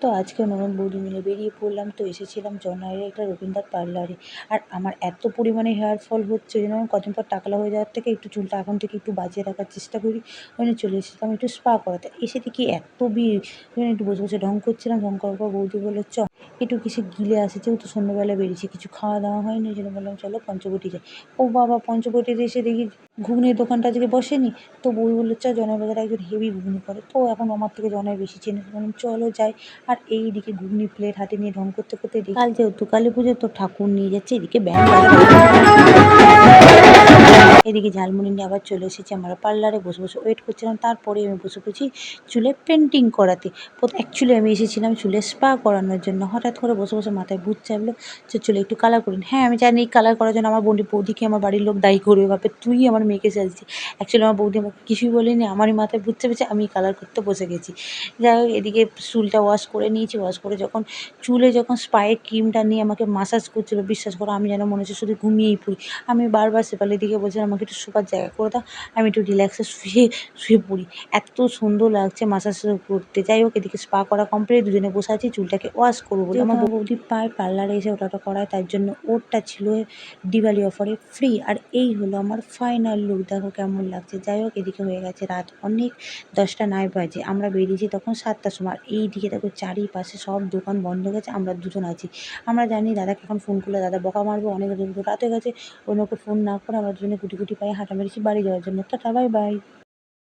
তো আজকে ননদ বৌদি মিলে বেরিয়ে পড়লাম। তো এসেছিলাম জনাইয়ের একটা রবীন্দ্র পার্লারে। আর আমার এত পরিমাণে হেয়ার ফল হচ্ছে যেন আমি কদিন পর টাকলা হয়ে যাওয়ার থেকে একটু চুলটা এখন থেকে একটু বাঁচিয়ে রাখার চেষ্টা করি। ওই জন্য চলে এসেছিলাম একটু স্পা করাতে। এসে দেখি এত ভিড়, ওই জন্য একটু বসে, বসে ঢং করছিলাম। ঢং করার পর বৌদি বলল, একটু কিছু গিলে আসি, যেহেতু সন্ধ্যেবেলা বেরিয়েছি, কিছু খাওয়া দাওয়া হয়নি। ওই জন্য বললাম চলো পঞ্চবটি যাই। ও বাবা! পঞ্চবটিতে এসে দেখি ঘুগনির দোকানটা আজকে বসেনি। তো বৌদি বলল, জনাই বাজারে একজন হেভি ঘুগনি করে। তো এখন আমার থেকে জনাই বেশি চেনে। বললাম চলো যাই। আর এইদিকে ঘুগনি প্লেট হাতে নিয়ে ঢং করতে, করতে দেখি কাল যেহেতু কালী পুজো, তো ঠাকুর নিয়ে যাচ্ছে। এদিকে ব্যান্ড বাজা, এদিকে ঝালমুড়ি নিয়ে আবার চলে এসেছি আমরা পার্লারে। বসে, বসে ওয়েট করছিলাম। তারপরে আমি বসে পড়েছি চুলে পেন্টিং করাতে। অ্যাকচুয়ালি আমি এসেছিলাম চুলে স্পা করানোর জন্য। হঠাৎ করে বসে, বসে মাথায় ভূত চাপলো যে চুলে একটু কালার করুন। হ্যাঁ, আমি জানি এই কালার করার জন্য আমার বৌদিকে আমার বাড়ির লোক দায়ী করবে, ভাববে তুই আমার মেয়েকে সাজছিস। অ্যাকচুয়ালি আমার বৌদি আমাকে কিছুই বলেনি, আমারই মাথায় ভূত চেপেছে, আমি কালার করতে বসে গেছি। যাই হোক, এদিকে চুলটা ওয়াশ করে নিয়েছি। ওয়াশ করে যখন স্পায়ের ক্রিমটা নিয়ে আমাকে মাসাজ করছিল, বিশ্বাস করো আমি যেন মনে হচ্ছে শুধু ঘুমিয়েই পড়ি। আমি বারবার শেফালির দিকে বলছিলাম, আমাকে একটু শোবার জায়গা করে দাও, আমি একটু রিল্যাক্সে শুয়ে পড়ি। এত সুন্দর লাগছে মাসাজ করতে। যাই হোক, এদিকে স্পা করা কমপ্লিট, দুজনে বসে আছি চুলটাকে ওয়াশ করবো বলে। আমার বৌদি পায় পার্লারে এসে ওটা করায়, তার জন্য ওরটা ছিল দিওয়ালি অফারে ফ্রি। আর এই হলো আমার ফাইনাল লুক, দেখো কেমন লাগছে। যাই হোক, এদিকে হয়ে গেছে রাত অনেক, 10টা নাই বাজে। আমরা বেরিয়েছি তখন 7টার সময়। আর এইদিকে দেখো চারিপাশে সব দোকান বন্ধ হয়ে গেছে, আমরা দুজন আছি। আমরা জানি দাদাকে এখন ফোন করলে দাদা বকা মারবে, অনেক রাত হয়ে গেছে। অন্যকে ফোন না করে আমরা দুজনে গুটি গুটি পায়ে হাঁটা মেরেছি বাড়ি যাওয়ার জন্য। Tata, bye bye.